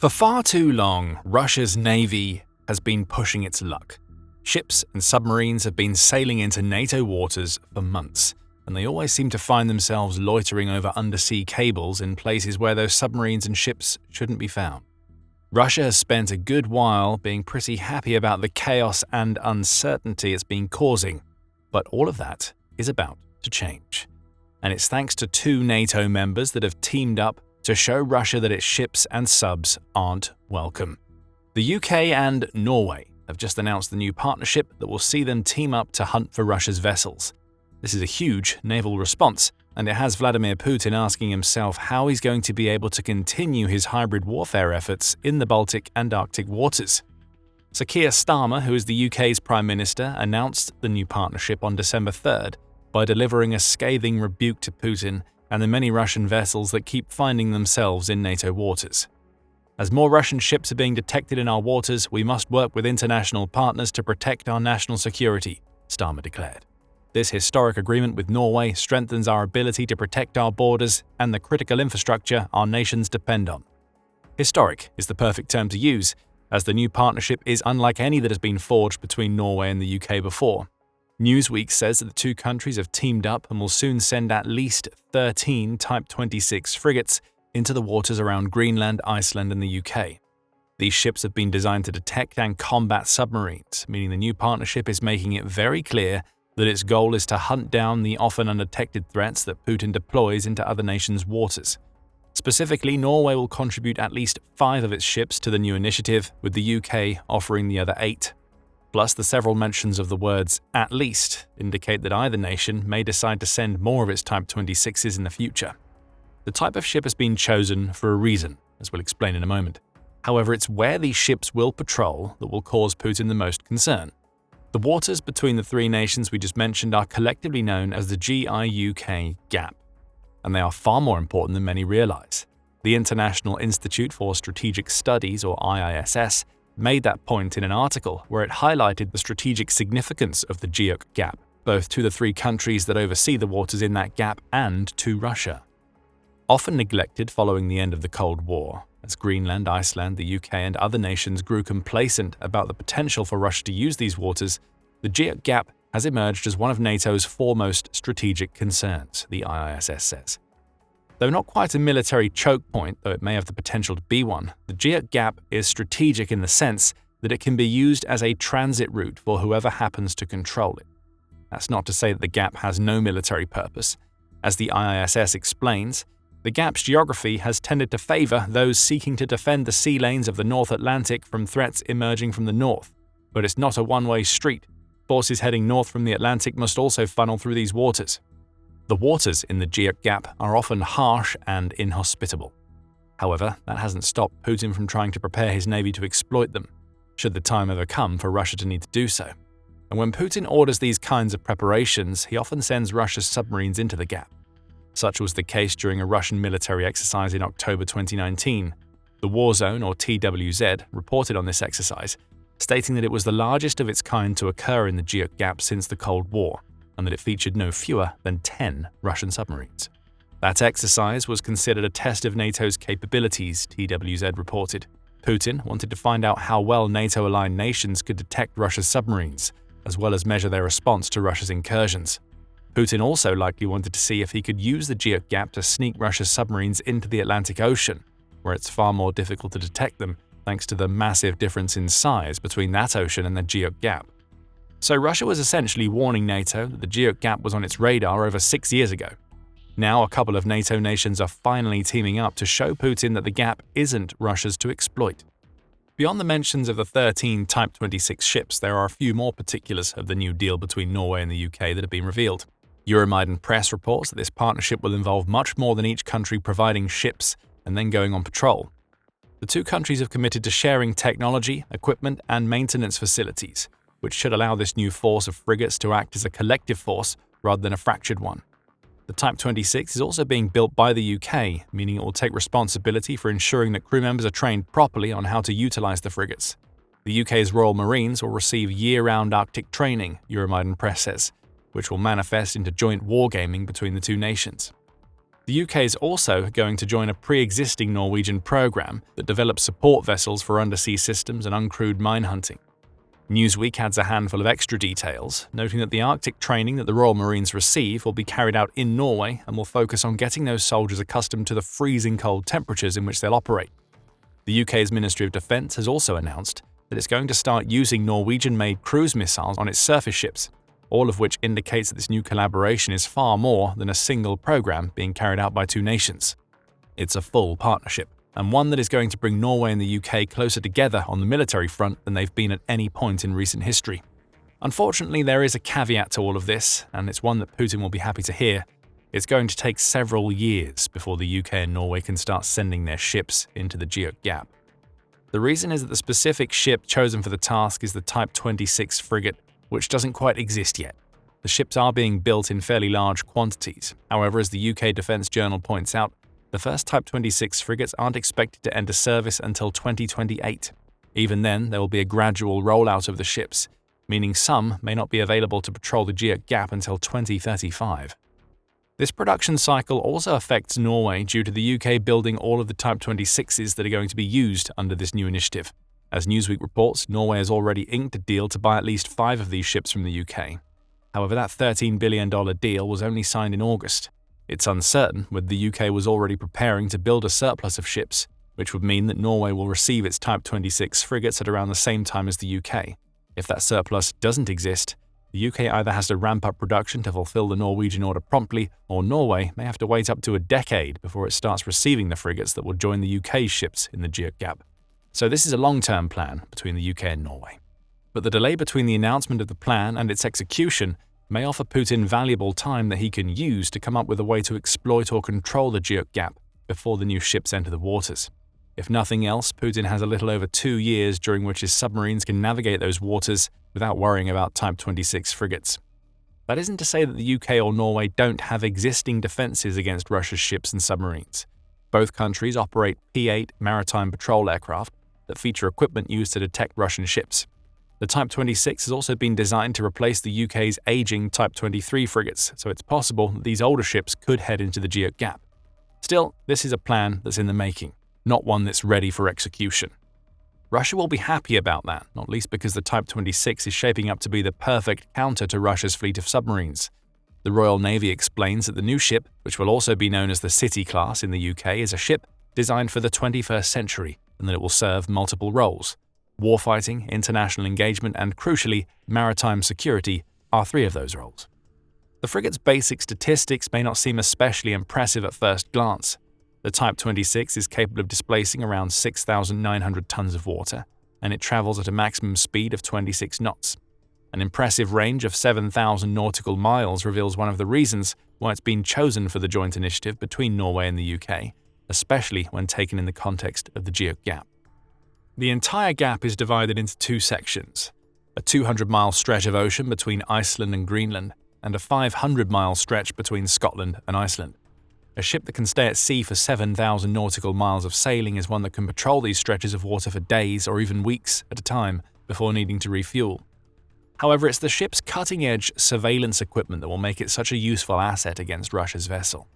For far too long, Russia's navy has been pushing its luck. Ships and submarines have been sailing into NATO waters for months, and they always seem to find themselves loitering over undersea cables in places where those submarines and ships shouldn't be found. Russia has spent a good while being pretty happy about the chaos and uncertainty it's been causing, but all of that is about to change. And it's thanks to two NATO members that have teamed up to show Russia that its ships and subs aren't welcome. The UK and Norway have just announced the new partnership that will see them team up to hunt for Russia's vessels. This is a huge naval response, and it has Vladimir Putin asking himself how he's going to be able to continue his hybrid warfare efforts in the Baltic and Arctic waters. Sir Keir Starmer, who is the UK's Prime Minister, announced the new partnership on December 3rd by delivering a scathing rebuke to Putin and the many Russian vessels that keep finding themselves in NATO waters. As more Russian ships are being detected in our waters, we must work with international partners to protect our national security, Starmer declared. This historic agreement with Norway strengthens our ability to protect our borders and the critical infrastructure our nations depend on. Historic is the perfect term to use, as the new partnership is unlike any that has been forged between Norway and the UK before. Newsweek says that the two countries have teamed up and will soon send at least 13 Type 26 frigates into the waters around Greenland, Iceland, and the UK. These ships have been designed to detect and combat submarines, meaning the new partnership is making it very clear that its goal is to hunt down the often undetected threats that Putin deploys into other nations' waters. Specifically, Norway will contribute at least 5 of its ships to the new initiative, with the UK offering the other 8. Plus, the several mentions of the words "at least" indicate that either nation may decide to send more of its Type 26s in the future. The type of ship has been chosen for a reason, as we'll explain in a moment. However, it's where these ships will patrol that will cause Putin the most concern. The waters between the three nations we just mentioned are collectively known as the GIUK Gap, and they are far more important than many realize. The International Institute for Strategic Studies, or IISS, made that point in an article where it highlighted the strategic significance of the GIUK Gap, both to the three countries that oversee the waters in that gap and to Russia. Often neglected following the end of the Cold War, as Greenland, Iceland, the UK, and other nations grew complacent about the potential for Russia to use these waters, the GIUK Gap has emerged as one of NATO's foremost strategic concerns, the IISS says. Though not quite a military choke point, though it may have the potential to be one, the GIUK Gap is strategic in the sense that it can be used as a transit route for whoever happens to control it. That's not to say that the gap has no military purpose. As the IISS explains, the gap's geography has tended to favor those seeking to defend the sea lanes of the North Atlantic from threats emerging from the north. But it's not a one-way street. Forces heading north from the Atlantic must also funnel through these waters. The waters in the GIUK Gap are often harsh and inhospitable. However, that hasn't stopped Putin from trying to prepare his navy to exploit them, should the time ever come for Russia to need to do so. And when Putin orders these kinds of preparations, he often sends Russia's submarines into the gap. Such was the case during a Russian military exercise in October 2019. The War Zone, or TWZ, reported on this exercise, stating that it was the largest of its kind to occur in the GIUK Gap since the Cold War, and that it featured no fewer than 10 Russian submarines. That exercise was considered a test of NATO's capabilities, TWZ reported. Putin wanted to find out how well NATO-aligned nations could detect Russia's submarines, as well as measure their response to Russia's incursions. Putin also likely wanted to see if he could use the GIUK Gap to sneak Russia's submarines into the Atlantic Ocean, where it's far more difficult to detect them thanks to the massive difference in size between that ocean and the GIUK Gap. So Russia was essentially warning NATO that the GIUK Gap was on its radar over 6 years ago. Now a couple of NATO nations are finally teaming up to show Putin that the gap isn't Russia's to exploit. Beyond the mentions of the 13 Type 26 ships, there are a few more particulars of the new deal between Norway and the UK that have been revealed. Euromaidan Press reports that this partnership will involve much more than each country providing ships and then going on patrol. The two countries have committed to sharing technology, equipment, and maintenance facilities, which should allow this new force of frigates to act as a collective force rather than a fractured one. The Type 26 is also being built by the UK, meaning it will take responsibility for ensuring that crew members are trained properly on how to utilize the frigates. The UK's Royal Marines will receive year-round Arctic training, Euromaidan Press says, which will manifest into joint wargaming between the two nations. The UK is also going to join a pre-existing Norwegian program that develops support vessels for undersea systems and uncrewed mine hunting. Newsweek adds a handful of extra details, noting that the Arctic training that the Royal Marines receive will be carried out in Norway and will focus on getting those soldiers accustomed to the freezing cold temperatures in which they'll operate. The UK's Ministry of Defence has also announced that it's going to start using Norwegian-made cruise missiles on its surface ships, all of which indicates that this new collaboration is far more than a single program being carried out by two nations. It's a full partnership, and one that is going to bring Norway and the UK closer together on the military front than they've been at any point in recent history. Unfortunately, there is a caveat to all of this, and it's one that Putin will be happy to hear. It's going to take several years before the UK and Norway can start sending their ships into the GIUK Gap. The reason is that the specific ship chosen for the task is the Type 26 frigate, which doesn't quite exist yet. The ships are being built in fairly large quantities. However, as the UK Defence Journal points out, the first Type 26 frigates aren't expected to enter service until 2028. Even then, there will be a gradual rollout of the ships, meaning some may not be available to patrol the GIUK Gap until 2035. This production cycle also affects Norway due to the UK building all of the Type 26s that are going to be used under this new initiative. As Newsweek reports, Norway has already inked a deal to buy at least 5 of these ships from the UK. However, that $13 billion deal was only signed in August. It's uncertain whether the UK was already preparing to build a surplus of ships, which would mean that Norway will receive its Type 26 frigates at around the same time as the UK. If that surplus doesn't exist, the UK either has to ramp up production to fulfill the Norwegian order promptly, or Norway may have to wait up to a decade before it starts receiving the frigates that will join the UK's ships in the GIUK Gap. So this is a long-term plan between the UK and Norway. But the delay between the announcement of the plan and its execution may offer Putin valuable time that he can use to come up with a way to exploit or control the GIUK Gap before the new ships enter the waters. If nothing else, Putin has a little over 2 years during which his submarines can navigate those waters without worrying about Type 26 frigates. That isn't to say that the UK or Norway don't have existing defences against Russia's ships and submarines. Both countries operate P-8 maritime patrol aircraft that feature equipment used to detect Russian ships. The Type 26 has also been designed to replace the UK's aging Type 23 frigates, so it's possible that these older ships could head into the GIUK Gap. Still, this is a plan that's in the making, not one that's ready for execution. Russia will be happy about that, not least because the Type 26 is shaping up to be the perfect counter to Russia's fleet of submarines. The Royal Navy explains that the new ship, which will also be known as the City class in the UK, is a ship designed for the 21st century and that it will serve multiple roles. Warfighting, international engagement, and crucially, maritime security are 3 of those roles. The frigate's basic statistics may not seem especially impressive at first glance. The Type 26 is capable of displacing around 6,900 tons of water, and it travels at a maximum speed of 26 knots. An impressive range of 7,000 nautical miles reveals one of the reasons why it's been chosen for the joint initiative between Norway and the UK, especially when taken in the context of the GIUK Gap. The entire gap is divided into 2 sections, a 200-mile stretch of ocean between Iceland and Greenland, and a 500-mile stretch between Scotland and Iceland. A ship that can stay at sea for 7,000 nautical miles of sailing is one that can patrol these stretches of water for days or even weeks at a time before needing to refuel. However, it's the ship's cutting-edge surveillance equipment that will make it such a useful asset against Russia's vessel.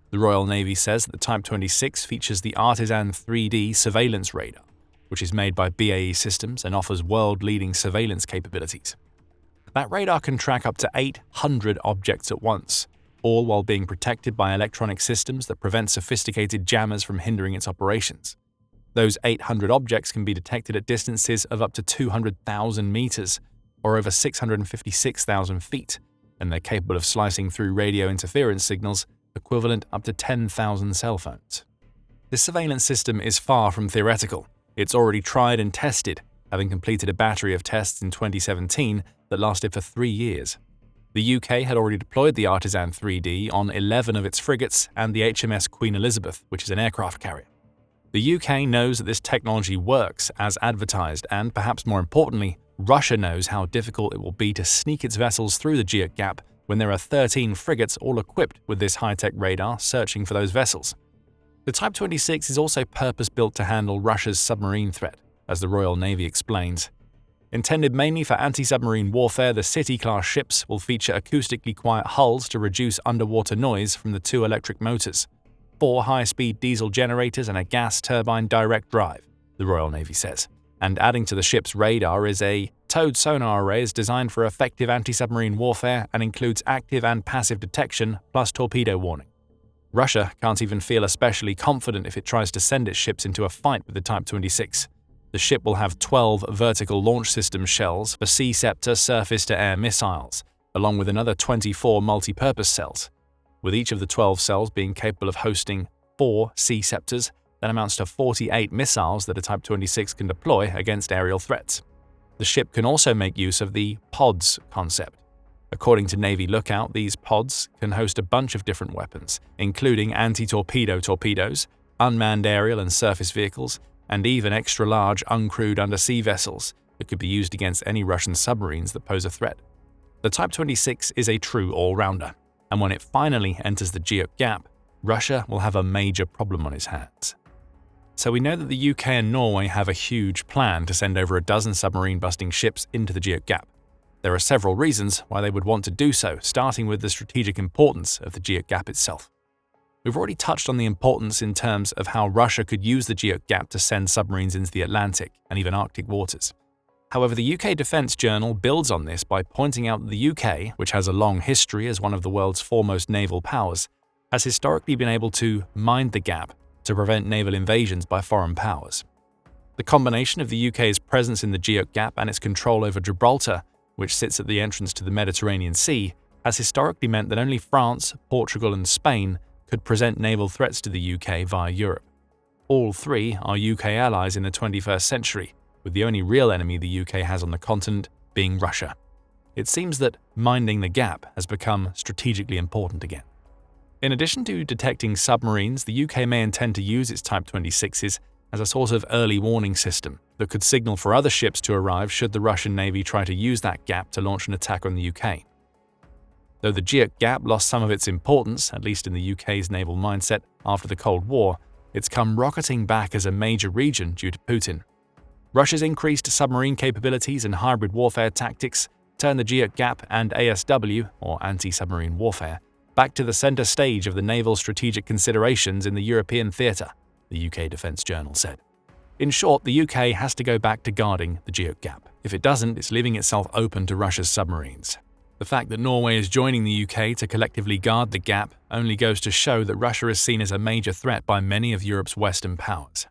The Royal Navy says that the Type 26 features the Artisan 3D surveillance radar, which is made by BAE Systems and offers world-leading surveillance capabilities. That radar can track up to 800 objects at once, all while being protected by electronic systems that prevent sophisticated jammers from hindering its operations. Those 800 objects can be detected at distances of up to 200,000 meters, or over 656,000 feet, and they're capable of slicing through radio interference signals equivalent up to 10,000 cell phones. This surveillance system is far from theoretical. It's already tried and tested, having completed a battery of tests in 2017 that lasted for 3 years. The UK had already deployed the Artisan 3D on 11 of its frigates and the HMS Queen Elizabeth, which is an aircraft carrier. The UK knows that this technology works as advertised, and perhaps more importantly, Russia knows how difficult it will be to sneak its vessels through the GIUK Gap when there are 13 frigates all equipped with this high-tech radar searching for those vessels. The Type 26 is also purpose-built to handle Russia's submarine threat, as the Royal Navy explains. Intended mainly for anti-submarine warfare, the City-class ships will feature acoustically quiet hulls to reduce underwater noise from the 2 electric motors. 4 high-speed diesel generators and a gas turbine direct drive, the Royal Navy says. And adding to the ship's radar is a towed sonar array designed for effective anti-submarine warfare and includes active and passive detection plus torpedo warning. Russia can't even feel especially confident if it tries to send its ships into a fight with the Type 26. The ship will have 12 vertical launch system shells for Sea Scepter surface-to-air missiles, along with another 24 multi-purpose cells, with each of the 12 cells being capable of hosting 4 Sea Scepters. That amounts to 48 missiles that a Type 26 can deploy against aerial threats. The ship can also make use of the pods concept. According to Navy Lookout, these pods can host a bunch of different weapons, including anti-torpedo torpedoes, unmanned aerial and surface vehicles, and even extra-large uncrewed undersea vessels that could be used against any Russian submarines that pose a threat. The Type 26 is a true all-rounder, and when it finally enters the GIUK Gap, Russia will have a major problem on its hands. So we know that the UK and Norway have a huge plan to send over a dozen submarine-busting ships into the GIUK Gap. There are several reasons why they would want to do so, starting with the strategic importance of the GIUK Gap itself. We've already touched on the importance in terms of how Russia could use the GIUK Gap to send submarines into the Atlantic and even Arctic waters. However, the UK Defence Journal builds on this by pointing out that the UK, which has a long history as one of the world's foremost naval powers, has historically been able to mind the gap to prevent naval invasions by foreign powers. The combination of the UK's presence in the GIUK Gap and its control over Gibraltar, which sits at the entrance to the Mediterranean Sea, has historically meant that only France, Portugal and Spain could present naval threats to the UK via Europe. All three are UK allies in the 21st century, with the only real enemy the UK has on the continent being Russia. It seems that minding the gap has become strategically important again. In addition to detecting submarines, the UK may intend to use its Type 26s as a sort of early warning system that could signal for other ships to arrive should the Russian Navy try to use that gap to launch an attack on the UK. Though the GIUK Gap lost some of its importance, at least in the UK's naval mindset, after the Cold War, it's come rocketing back as a major region due to Putin. Russia's increased submarine capabilities and hybrid warfare tactics turn the GIUK Gap and ASW, or anti-submarine warfare, back to the center stage of the naval strategic considerations in the European theater, the UK Defence Journal said. In short, the UK has to go back to guarding the GIUK Gap. If it doesn't, it's leaving itself open to Russia's submarines. The fact that Norway is joining the UK to collectively guard the gap only goes to show that Russia is seen as a major threat by many of Europe's Western powers.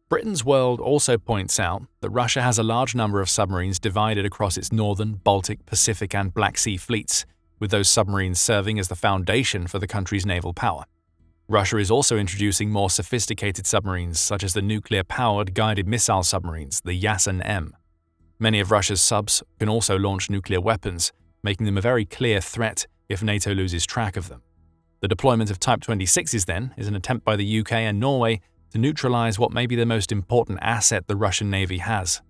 Britain's World also points out that Russia has a large number of submarines divided across its northern, Baltic, Pacific and Black Sea fleets, with those submarines serving as the foundation for the country's naval power. Russia is also introducing more sophisticated submarines, such as the nuclear-powered guided missile submarines, the Yasen-M. Many of Russia's subs can also launch nuclear weapons, making them a very clear threat if NATO loses track of them. The deployment of Type 26s, then, is an attempt by the UK and Norway to neutralize what may be the most important asset the Russian Navy has.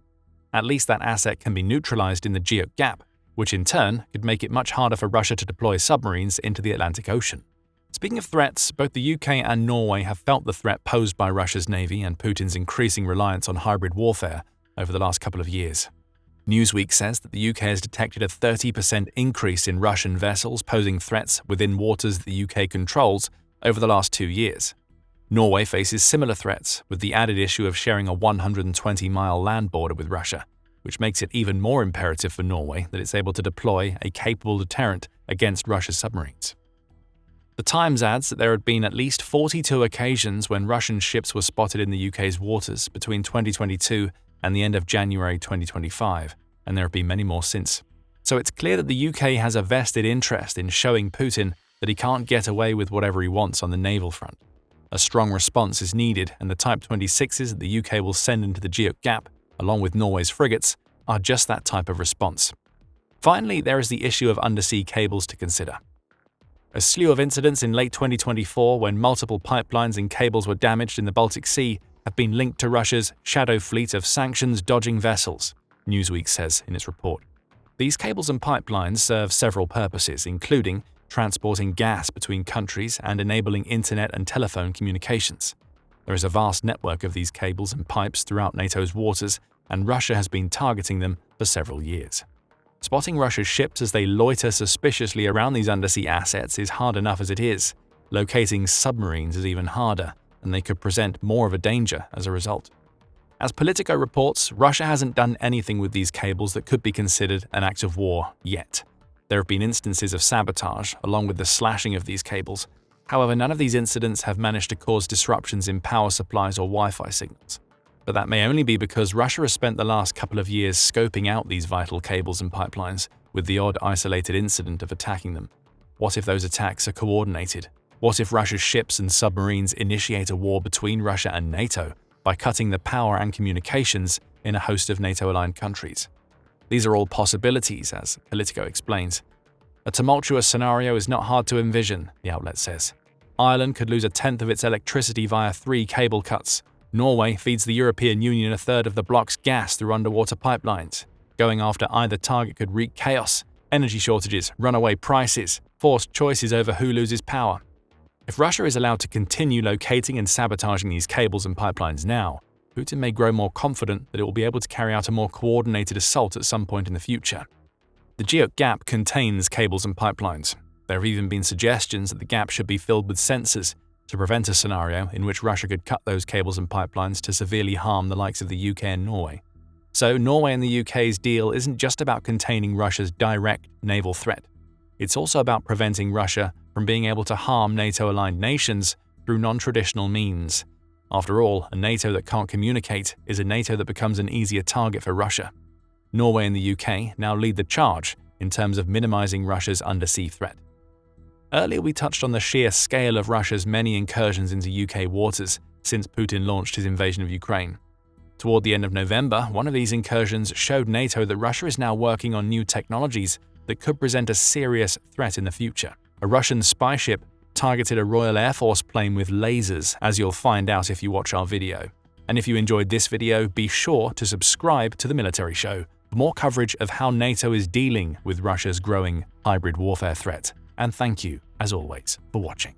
At least that asset can be neutralized in the GIUK Gap, which in turn could make it much harder for Russia to deploy submarines into the Atlantic Ocean. Speaking of threats, both the UK and Norway have felt the threat posed by Russia's Navy and Putin's increasing reliance on hybrid warfare over the last couple of years. Newsweek says that the UK has detected a 30% increase in Russian vessels posing threats within waters the UK controls over the last 2 years. Norway faces similar threats, with the added issue of sharing a 120-mile land border with Russia, which makes it even more imperative for Norway that it's able to deploy a capable deterrent against Russia's submarines. The Times adds that there had been at least 42 occasions when Russian ships were spotted in the UK's waters between 2022 and the end of January 2025, and there have been many more since. So it's clear that the UK has a vested interest in showing Putin that he can't get away with whatever he wants on the naval front. A strong response is needed, and the Type 26s that the UK will send into the GIUK Gap, along with Norway's frigates, are just that type of response. Finally, there is the issue of undersea cables to consider. A slew of incidents in late 2024 when multiple pipelines and cables were damaged in the Baltic Sea have been linked to Russia's shadow fleet of sanctions-dodging vessels, Newsweek says in its report. These cables and pipelines serve several purposes, including transporting gas between countries and enabling internet and telephone communications. There is a vast network of these cables and pipes throughout NATO's waters, and Russia has been targeting them for several years. Spotting Russia's ships as they loiter suspiciously around these undersea assets is hard enough as it is, locating submarines is even harder, and they could present more of a danger as a result. As Politico reports, Russia hasn't done anything with these cables that could be considered an act of war yet. There have been instances of sabotage, along with the slashing of these cables. However, none of these incidents have managed to cause disruptions in power supplies or Wi-Fi signals. But that may only be because Russia has spent the last couple of years scoping out these vital cables and pipelines, with the odd isolated incident of attacking them. What if those attacks are coordinated? What if Russia's ships and submarines initiate a war between Russia and NATO by cutting the power and communications in a host of NATO-aligned countries? These are all possibilities, as Politico explains. A tumultuous scenario is not hard to envision, the outlet says. Ireland could lose a tenth of its electricity via 3 cable cuts. Norway feeds the European Union a third of the bloc's gas through underwater pipelines. Going after either target could wreak chaos, energy shortages, runaway prices, forced choices over who loses power. If Russia is allowed to continue locating and sabotaging these cables and pipelines now, Putin may grow more confident that it will be able to carry out a more coordinated assault at some point in the future. The GIUK Gap contains cables and pipelines. There have even been suggestions that the gap should be filled with sensors to prevent a scenario in which Russia could cut those cables and pipelines to severely harm the likes of the UK and Norway. So Norway and the UK's deal isn't just about containing Russia's direct naval threat. It's also about preventing Russia from being able to harm NATO-aligned nations through non-traditional means. After all, a NATO that can't communicate is a NATO that becomes an easier target for Russia. Norway and the UK now lead the charge in terms of minimizing Russia's undersea threat. Earlier we touched on the sheer scale of Russia's many incursions into UK waters since Putin launched his invasion of Ukraine. Toward the end of November, one of these incursions showed NATO that Russia is now working on new technologies that could present a serious threat in the future. A Russian spy ship targeted a Royal Air Force plane with lasers, as you'll find out if you watch our video. And if you enjoyed this video, be sure to subscribe to The Military Show for more coverage of how NATO is dealing with Russia's growing hybrid warfare threat. And thank you, as always, for watching.